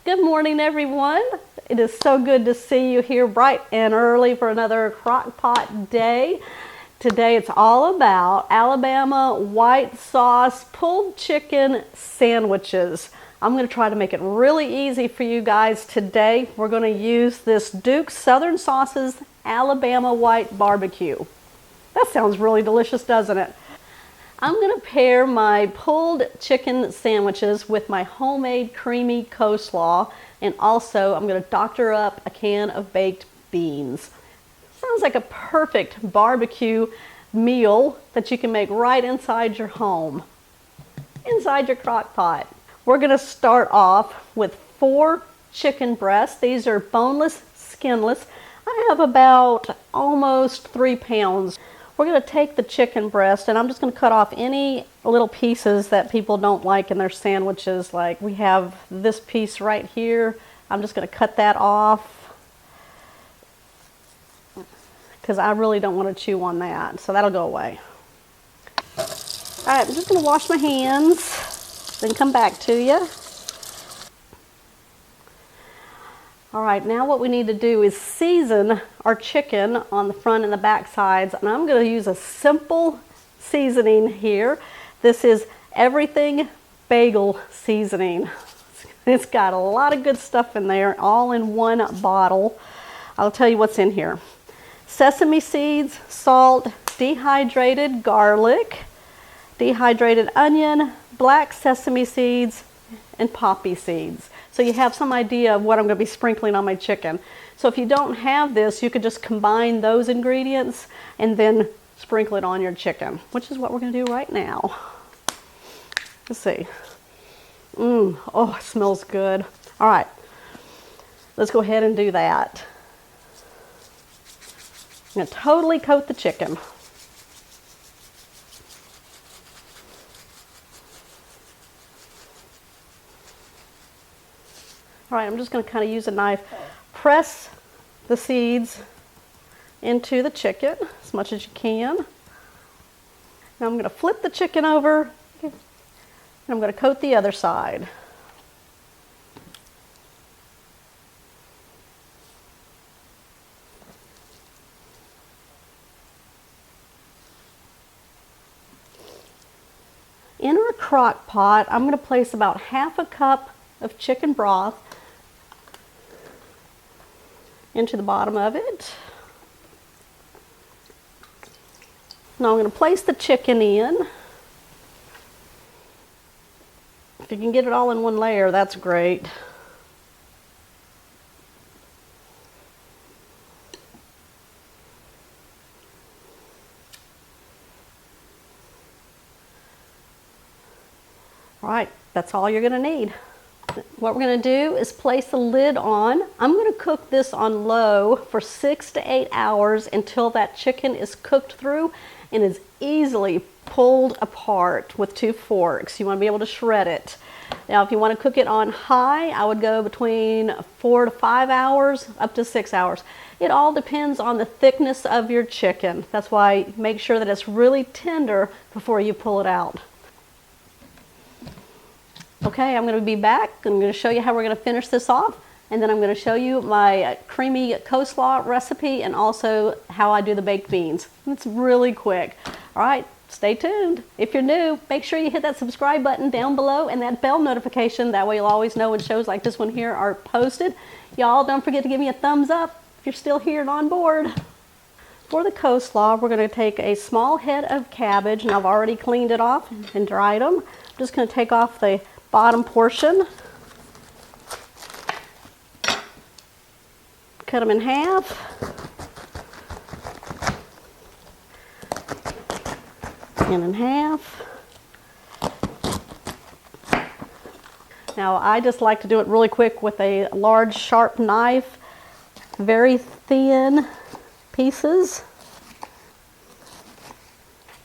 Good morning, everyone. It is so good to see you here bright and early for another crock pot day. Today it's all about Alabama white sauce pulled chicken sandwiches. I'm going to try to make it really easy for you guys today. We're going to use this Duke's Southern Sauces Alabama white barbecue. That sounds really delicious, doesn't it? I'm going to pair my pulled chicken sandwiches with my homemade creamy coleslaw, and also I'm going to doctor up a can of baked beans. Sounds like a perfect barbecue meal that you can make right inside your home, inside your crock pot. We're going to start off with 4 chicken breasts. These are boneless, skinless. I have about almost 3 pounds. We're going to take the chicken breast and I'm just going to cut off any little pieces that people don't like in their sandwiches. Like we have this piece right here. I'm just going to cut that off because I really don't want to chew on that. So that'll go away. All right, I'm just going to wash my hands, then come back to you. All right, now what we need to do is season our chicken on the front and the back sides, and I'm going to use a simple seasoning here. This is everything bagel seasoning. It's got a lot of good stuff in there, all in one bottle. I'll tell you what's in here. Sesame seeds, salt, dehydrated garlic, dehydrated onion, black sesame seeds, and poppy seeds. So you have some idea of what I'm going to be sprinkling on my chicken. So if you don't have this, you could just combine those ingredients and then sprinkle it on your chicken, which is what we're going to do right now. Let's see. Oh, it smells good. All right, let's go ahead and do that. I'm going to totally coat the chicken. All right, I'm just going to kind of use a knife, press the seeds into the chicken as much as you can. Now I'm going to flip the chicken over and I'm going to coat the other side. In our crock pot, I'm going to place about ½ a cup of chicken broth into the bottom of it. Now I'm going to place the chicken in. If you can get it all in one layer, that's great. All right, that's all you're going to need. What we're going to do is place the lid on. I'm going to cook this on low for 6 to 8 hours until that chicken is cooked through and is easily pulled apart with 2 forks. You want to be able to shred it. Now if you want to cook it on high, I would go between 4 to 5 hours up to 6 hours. It all depends on the thickness of your chicken. That's why make sure that it's really tender before you pull it out. Okay, I'm going to be back. I'm going to show you how we're going to finish this off, and then I'm going to show you my creamy coleslaw recipe and also how I do the baked beans. It's really quick. All right, stay tuned. If you're new, make sure you hit that subscribe button down below and that bell notification. That way you'll always know when shows like this one here are posted. Y'all don't forget to give me a thumbs up if you're still here and on board. For the coleslaw, we're going to take a small head of cabbage, and I've already cleaned it off and dried them. I'm just going to take off the bottom portion, cut them in half, and in half. Now I just like to do it really quick with a large sharp knife, very thin pieces.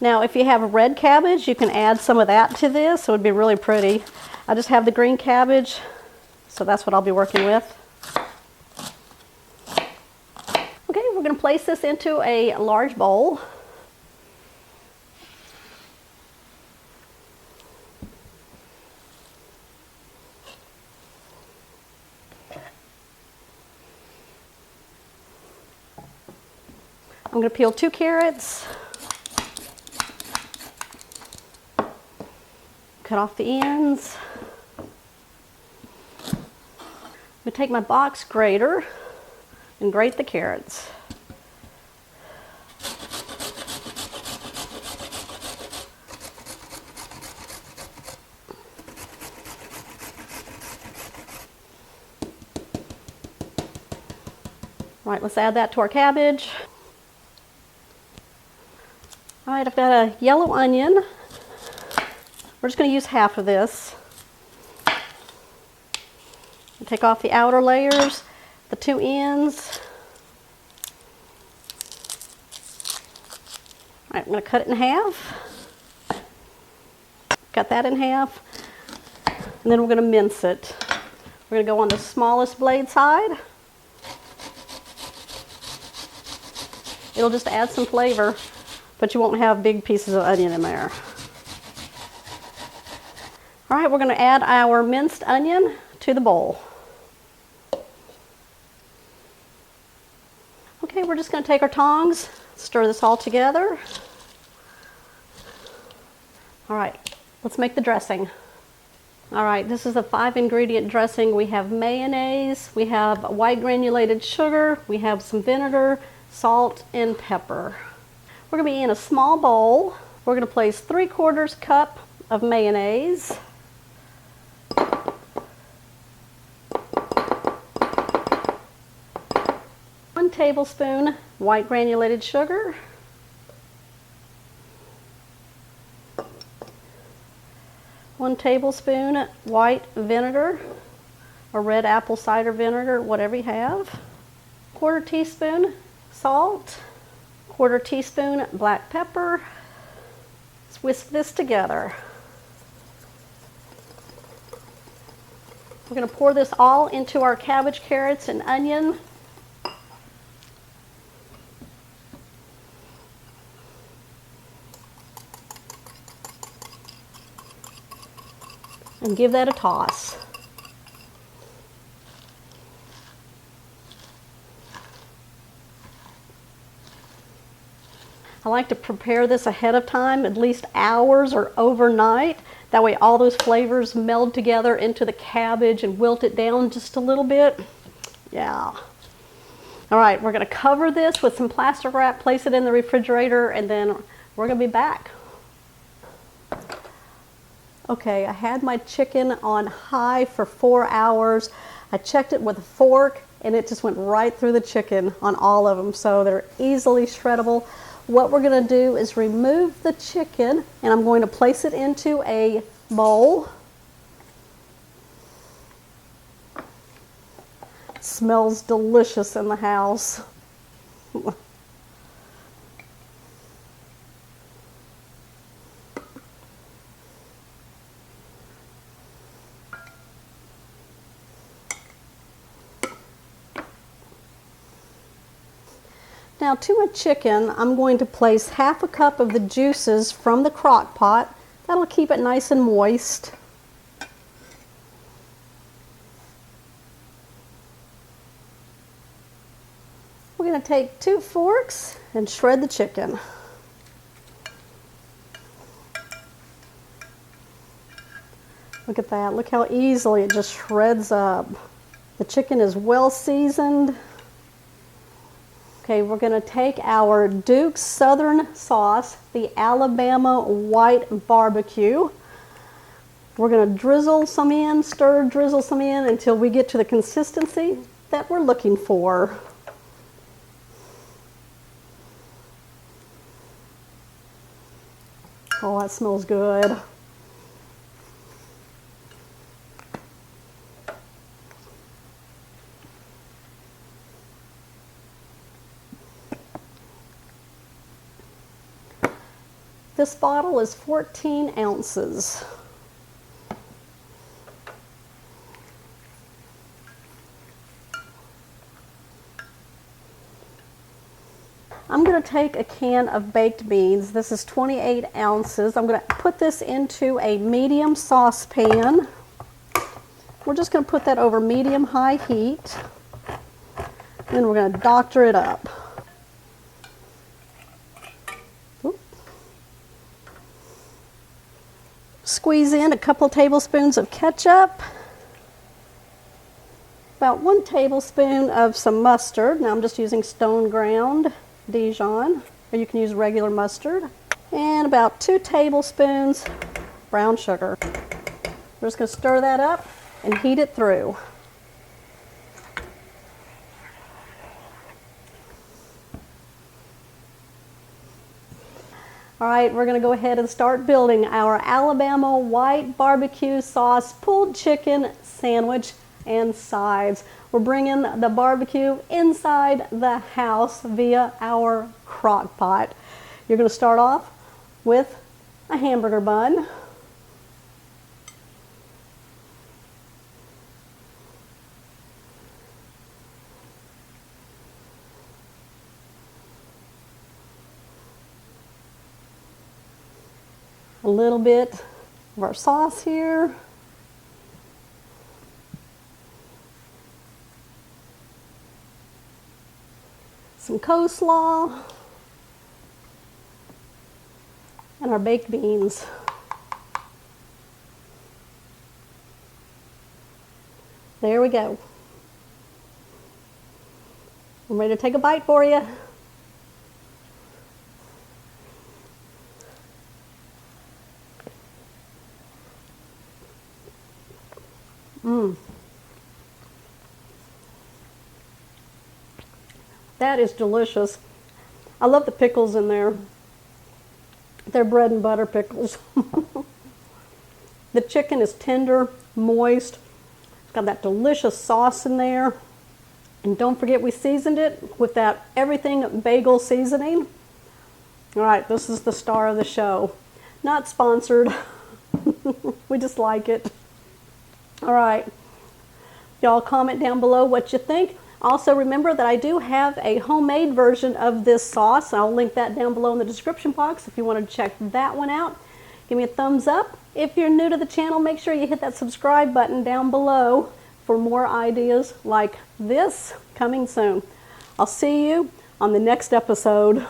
Now if you have red cabbage, you can add some of that to this. It would be really pretty. I just have the green cabbage, so that's what I'll be working with. Okay, we're going to place this into a large bowl. I'm going to peel 2 carrots. Cut off the ends. I'm going to take my box grater and grate the carrots. All right, let's add that to our cabbage. All right, I've got a yellow onion. We're just going to use half of this. Take off the outer layers, the 2 ends. All right, I'm going to cut it in half. Cut that in half. And then we're going to mince it. We're going to go on the smallest blade side. It'll just add some flavor, but you won't have big pieces of onion in there. All right, we're going to add our minced onion to the bowl. Okay, we're just going to take our tongs, stir this all together. All right, let's make the dressing. All right, this is a 5-ingredient dressing. We have mayonnaise, we have white granulated sugar, we have some vinegar, salt, and pepper. We're going to be in a small bowl. We're going to place 3/4 cup of mayonnaise. 1 tablespoon white granulated sugar. 1 tablespoon white vinegar or red apple cider vinegar, whatever you have. 1/4 teaspoon salt. 1/4 teaspoon black pepper. Let's whisk this together. We're going to pour this all into our cabbage, carrots, and onion. And give that a toss. I like to prepare this ahead of time, at least hours or overnight. That way all those flavors meld together into the cabbage and wilt it down just a little bit. Yeah. All right, we're going to cover this with some plastic wrap, place it in the refrigerator, and then we're going to be back. Okay, I had my chicken on high for 4 hours. I checked it with a fork and it just went right through the chicken on all of them, so they're easily shreddable. What we're going to do is remove the chicken and I'm going to place it into a bowl. It smells delicious in the house. Now to my chicken, I'm going to place 1/2 cup of the juices from the crock pot. That'll keep it nice and moist. We're going to take 2 forks and shred the chicken. Look at that. Look how easily it just shreds up. The chicken is well seasoned. Okay, we're going to take our Duke's Southern sauce, the Alabama white barbecue. We're going to drizzle some in, drizzle some in until we get to the consistency that we're looking for. Oh, that smells good. This bottle is 14 ounces. I'm going to take a can of baked beans. This is 28 ounces. I'm going to put this into a medium saucepan. We're just going to put that over medium-high heat. Then we're going to doctor it up. squeeze in a couple tablespoons of ketchup, about 1 tablespoon of some mustard. Now I'm just using stone ground Dijon, or you can use regular mustard, and about 2 tablespoons brown sugar. We're just going to stir that up and heat it through. All right, we're going to go ahead and start building our Alabama white barbecue sauce pulled chicken sandwich and sides. We're bringing the barbecue inside the house via our crock pot. You're going to start off with a hamburger bun. A little bit of our sauce here. Some coleslaw. And our baked beans. There we go. I'm ready to take a bite for you. That is delicious. I love the pickles in there. They're bread and butter pickles. The chicken is tender, moist. It's got that delicious sauce in there. And don't forget we seasoned it with that everything bagel seasoning. All right, this is the star of the show. Not sponsored. We just like it. All right. Y'all comment down below what you think. Also remember that I do have a homemade version of this sauce. I'll link that down below in the description box if you want to check that one out. Give me a thumbs up. If you're new to the channel, make sure you hit that subscribe button down below for more ideas like this coming soon. I'll see you on the next episode.